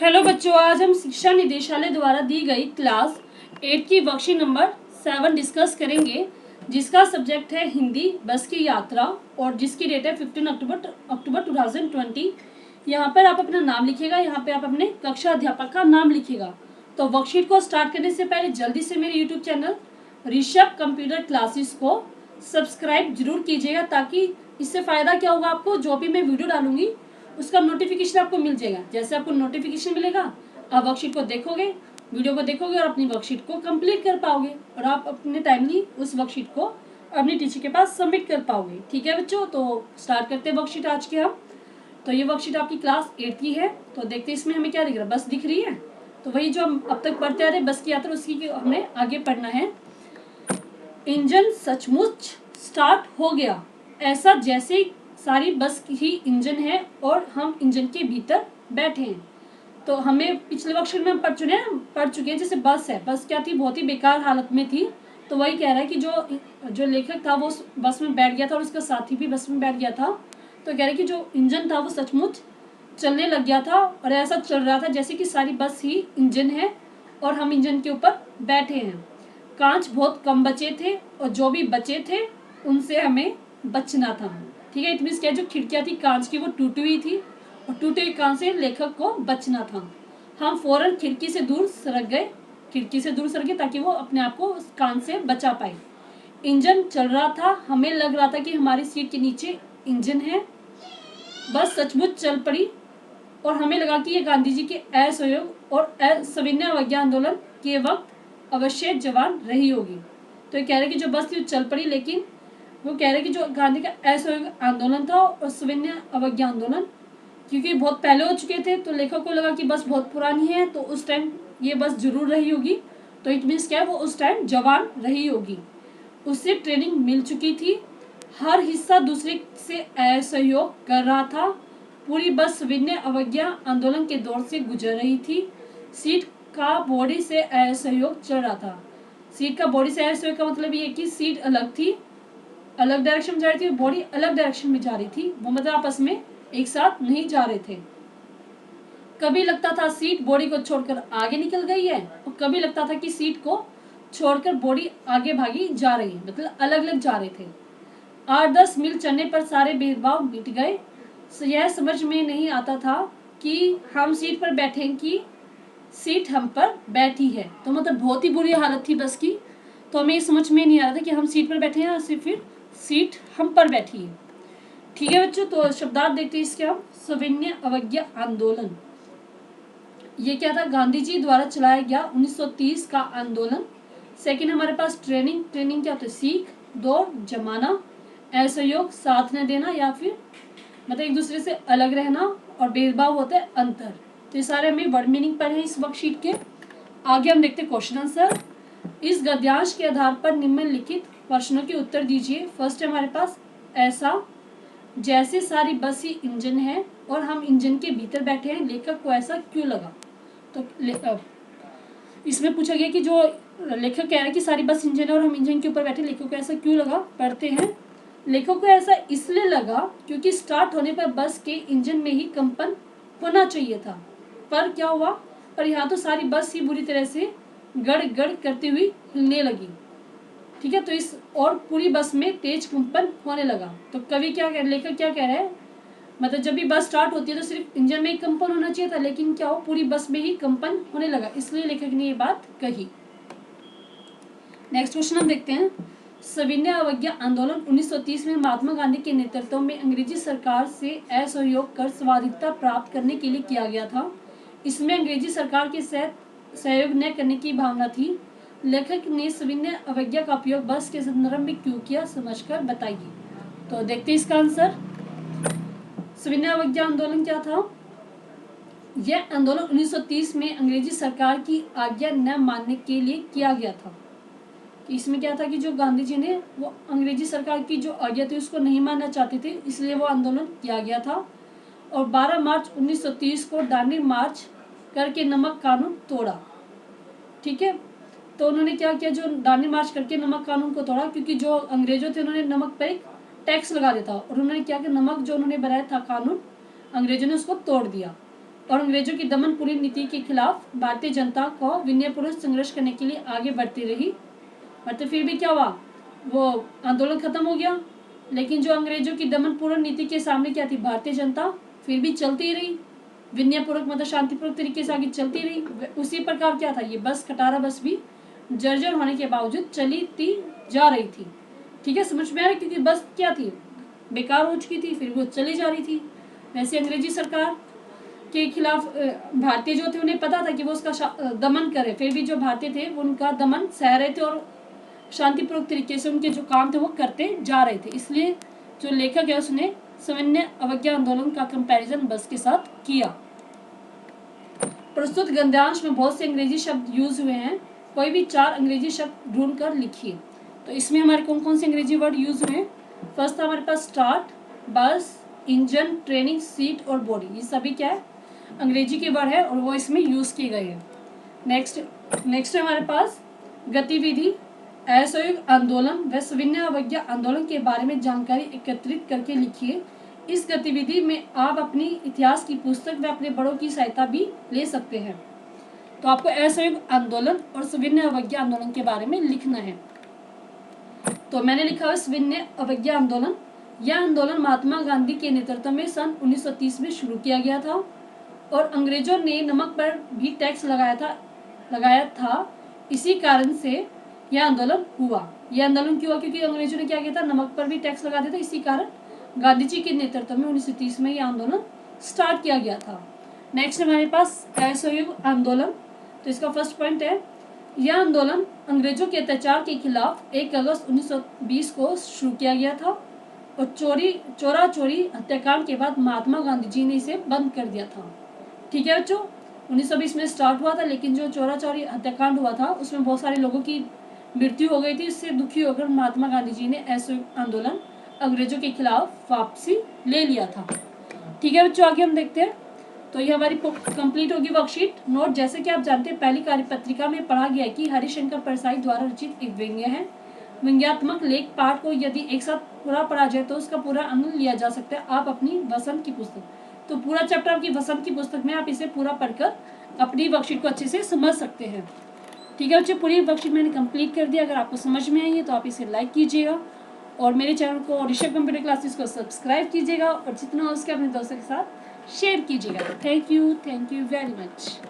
Hello बच्चों, आज हम शिक्षा निदेशालय द्वारा दी गई क्लास 8 की वर्कशीट नंबर 7 डिस्कस करेंगे, जिसका सब्जेक्ट है हिंदी बस की यात्रा और जिसकी डेट है 15 अक्टूबर 2020। यहाँ पर आप अपना नाम लिखिएगा, यहाँ पे आप अपने कक्षा अध्यापक का नाम लिखिएगा। तो वर्कशीट को स्टार्ट करने से पहले जल्दी से मेरे YouTube channel Rishabh computer classes को सब्सक्राइब जरूर कीजिएगा, ताकि इससे फ़ायदा क्या होगा, आपको जो भी मैं वीडियो डालूंगी उसका नोटिफिकेशन आपको मिल जाएगा। जैसे आपको नोटिफिकेशन मिलेगा, आप वर्कशीट को देखोगे, वीडियो को देखोगे और अपनी वर्कशीट को कंप्लीट कर पाओगे और आप अपने टाइमली उस वर्कशीट को अपनी टीचर के पास सबमिट कर पाओगे। ठीक है बच्चों, तो स्टार्ट करते हैं वर्कशीट आज के हम। तो ये वर्कशीट आपकी क्लास 8 की है। तो देखते हैं इसमें हमें क्या दिख रहा है। बस दिख रही है, तो वही जो हम अब तक पढ़ते आ रहे बस की यात्रा, उसकी हमने आगे पढ़ना है। इंजन सचमुच स्टार्ट हो गया, ऐसा जैसे सारी बस ही इंजन है और हम इंजन के भीतर बैठे हैं। तो हमें पिछले वर्कशीट में पढ़ चुके हैं जैसे बस है, बस क्या थी, बहुत ही बेकार हालत में थी। तो वही कह रहा है कि जो लेखक था वो बस में बैठ गया था और उसका साथी भी बस में बैठ गया था। तो कह रहे कि जो इंजन था वो सचमुच चलने लग गया था और ऐसा चल रहा था जैसे कि सारी बस ही इंजन है और हम इंजन के ऊपर बैठे हैं। कांच बहुत कम बचे थे और जो भी बचे थे उनसे हमें बचना था। ठीक है, इट मीन्स क्या, जो खिड़कियां थी कांच की वो टूटी हुई थी और टूटे हुए कांच से लेखक को बचना था। हम फौरन खिड़की से दूर सरक गए ताकि वो अपने आप को उस कांच से बचा पाए। इंजन चल रहा था, हमें लग रहा था कि हमारी सीट के नीचे इंजन है। बस सचमुच चल पड़ी और हमें लगा कि ये गांधी जी के असहयोग और सविनय अवज्ञा आंदोलन के वक्त अवश्य जवान रही होगी। तो ये कह रहे कि जो बस थी चल पड़ी, लेकिन वो कह रहे कि जो गांधी का असहयोग आंदोलन था और सविनय अवज्ञा आंदोलन, क्योंकि बहुत पहले हो चुके थे, तो लेखक को लगा कि बस बहुत पुरानी है, तो उस टाइम ये बस जरूर रही होगी। तो इट मीन्स क्या है, वो उस टाइम जवान रही होगी, उससे ट्रेनिंग मिल चुकी थी, हर हिस्सा दूसरे से असहयोग कर रहा था। पूरी बस सविनय अवज्ञा आंदोलन के दौर से गुजर रही थी। सीट का बॉडी से असहयोग चल रहा था। सीट का बॉडी से असहयोग का मतलब ये कि सीट अलग थी, अलग डायरेक्शन में जा रही थी, बॉडी अलग डायरेक्शन में जा रही थी, वो मतलब आपस में एक साथ नहीं जा रहे थे। कभी लगता था सीट बॉडी को छोड़कर आगे निकल गई है और कभी लगता था कि सीट को छोड़कर बॉडी आगे भागी जा रही है, मतलब अलग अलग जा रहे थे। 8-10 मील चलने पर सारे भेदभाव मिट गए। यह समझ में नहीं आता था कि हम सीट पर बैठे कि सीट हम पर बैठी है। तो मतलब बहुत ही बुरी हालत थी बस की, तो हमें ये समझ में नहीं आ रहा था कि हम सीट पर बैठे हैं या फिर सीट हम पर बैठी है। ठीक है बच्चों, तो शब्दार्थ देखते हैं इसके हम। सविनय अवज्ञा आंदोलन, ये क्या था, गांधी जी द्वारा चलाया गया 1930 का आंदोलन। सेकंड हमारे पास ट्रेनिंग क्या होता है, सीख, दौड़, जमाना, असहयोग, साथ न देना या फिर मतलब एक दूसरे से अलग रहना, और भेदभाव होता है अंतर। तो ये सारे हमें वर्ड मीनिंग पढ़े हैं इस वर्कशीट के। आगे हम देखते हैं क्वेश्चन आंसर। इस गद्यांश के आधार पर निम्नलिखित प्रश्नों के उत्तर दीजिए। फर्स्ट है हमारे पास, ऐसा जैसे सारी बस ही इंजन है और हम इंजन के भीतर बैठे हैं, लेखक को ऐसा क्यों लगा। तो इसमें पूछा गया कि जो लेखक कह रहा है कि सारी बस इंजन है और हम इंजन के ऊपर बैठे, लेखक को ऐसा क्यों लगा। पढ़ते हैं, लेखक को ऐसा इसलिए लगा क्योंकि स्टार्ट होने पर बस के इंजन में ही कंपन होना चाहिए था, पर क्या हुआ, पर यहाँ तो सारी बस ही बुरी तरह से गड़ गड़ करती हुई हिलने लगी। ठीक है, तो इस और पूरी बस में तेज कंपन होने लगा। तो कवि क्या कह, लेखक क्या कह रहे हैं, मतलब जब भी बस स्टार्ट होती है तो सिर्फ इंजन में ही कंपन होना चाहिए था, लेकिन क्या हो, पूरी बस में ही कंपन होने लगा, इसलिए लेखक ने ये बात कही। नेक्स्ट क्वेश्चन हम देखते हैं। सविनय अवज्ञा आंदोलन 1930 में महात्मा गांधी के नेतृत्व में अंग्रेजी सरकार से असहयोग कर स्वाधीनता प्राप्त करने के लिए किया गया था। इसमें अंग्रेजी सरकार के साथ सहयोग न करने की भावना थी। लेखक ने सविनय अवज्ञा का उपयोग बस के संदर्भ में क्यों किया, समझकर बताइए। तो देखते हैं इसका आंसर। सविनय अवज्ञा आंदोलन क्या था, यह आंदोलन 1930 में अंग्रेजी सरकार की आज्ञा न मानने के लिए किया गया था। इसमें क्या था कि जो गांधी जी ने वो अंग्रेजी सरकार की जो आज्ञा थी उसको नहीं मानना चाहते थे, इसलिए वो आंदोलन किया गया था। और 12 मार्च 1930 को दांडी मार्च करके नमक कानून तोड़ा। ठीक है, तो उन्होंने क्या किया, जो दांडी मार्च करके नमक कानून को तोड़ा, क्योंकि जो अंग्रेजों थे उन्होंने नमक पर एक टैक्स लगा दिया था, और उन्होंने क्या किया, नमक जो उन्होंने बनाया था कानून, अंग्रेजों ने उसको तोड़ दिया। और अंग्रेजों की दमनपूरी नीति के खिलाफ भारतीय जनता को विनयपूर्वक संघर्ष करने के लिए आगे बढ़ती रही। मतलब फिर भी क्या हुआ, वो आंदोलन खत्म हो गया, लेकिन जो अंग्रेजों की दमनपूर्ण नीति के सामने क्या थी, भारतीय जनता फिर भी चलती रही, विनयपूर्वक मतलब शांतिपूर्वक तरीके से आगे चलती रही। उसी प्रकार क्या था, ये बस खटारा बस भी जर्जर होने के बावजूद चली जा रही थी। ठीक है, समझ में आ रहा है, क्योंकि बस क्या थी, बेकार हो चुकी थी, फिर वो चली जा रही थी। वैसे अंग्रेजी सरकार के खिलाफ भारतीय जो थे उन्हें पता था कि वो उसका दमन करे, फिर भी जो भारतीय थे वो उनका दमन सह रहे थे और शांतिपूर्वक तरीके से उनके जो काम थे वो करते जा रहे थे। इसलिए जो लेखक है उसने सविनय अवज्ञा आंदोलन का कंपैरिजन बस के साथ किया। प्रस्तुत गद्यांश में बहुत से अंग्रेजी शब्द यूज हुए हैं, कोई भी 4 अंग्रेजी शब्द ढूंढ कर लिखिए। तो इसमें हमारे कौन कौन से अंग्रेजी वर्ड यूज हुए हैं। फर्स्ट था हमारे पास स्टार्ट, बस, इंजन, ट्रेनिंग, सीट और बॉडी। ये सभी क्या है, अंग्रेजी के वर्ड है और वो इसमें यूज किए गए हैं। नेक्स्ट है हमारे पास गतिविधि, असहयोग आंदोलन व सविनय अवज्ञा आंदोलन के बारे में जानकारी एकत्रित करके लिखिए। इस गतिविधि में आप अपनी इतिहास की पुस्तक व अपने बड़ों की सहायता भी ले सकते हैं। तो आपको असहयोग आंदोलन और सविनय अवज्ञा आंदोलन के बारे में लिखना है। तो मैंने लिखा हुआ सविनय अवज्ञा आंदोलन। यह आंदोलन महात्मा गांधी के नेतृत्व में सन 1930 में शुरू किया गया था और अंग्रेजों ने नमक पर भी टैक्स लगाया था। इसी कारण से यह आंदोलन हुआ। यह आंदोलन क्यों हुआ, क्योंकि अंग्रेजों ने क्या किया था, नमक पर भी टैक्स लगा दिया था। इसी कारण गांधी जी के नेतृत्व में 1930 में यह आंदोलन स्टार्ट किया गया था। नेक्स्ट हमारे पास असहयोग आंदोलन। तो इसका फर्स्ट पॉइंट है, यह आंदोलन अंग्रेजों के अत्याचार के खिलाफ 1 अगस्त 1920 को शुरू किया गया था और चोरा चोरी हत्याकांड के बाद महात्मा गांधी जी ने इसे बंद कर दिया था। ठीक है बच्चों, 1920 में स्टार्ट हुआ था, लेकिन जो चोरा चोरी हत्याकांड हुआ था उसमें बहुत सारे लोगों की मृत्यु हो गई थी। इससे दुखी होकर महात्मा गांधी जी ने असहयोग आंदोलन अंग्रेजों के खिलाफ वापसी ले लिया था। ठीक है बच्चों, आगे हम देखते हैं। तो ये हमारी कंप्लीट होगी वर्कशीट। नोट, जैसे कि आप जानते हैं पहली कार्यपत्रिका में पढ़ा गया कि हरिशंकर परसाई द्वारा रचित एक व्यंग्य है। व्यंग्यात्मक लेख पाठ को यदि एक साथ पूरा पढ़ा जाए तो उसका पूरा आनंद लिया जा सकता है। आप अपनी वसंत की पुस्तक, तो पूरा चैप्टर आपकी वसंत की पुस्तक में आप इसे पूरा पढ़कर अपनी वर्कशीट को अच्छे से समझ सकते हैं। ठीक है बच्चे, पूरी वर्कशीट मैंने कंप्लीट कर दिया। अगर आपको समझ में आई है तो आप इसे लाइक कीजिएगा और मेरे चैनल को ऋषभ कंप्यूटर क्लासेस को सब्सक्राइब कीजिएगा और जितना हो सके अपने दोस्तों के साथ शेयर कीजिएगा। Thank you very much.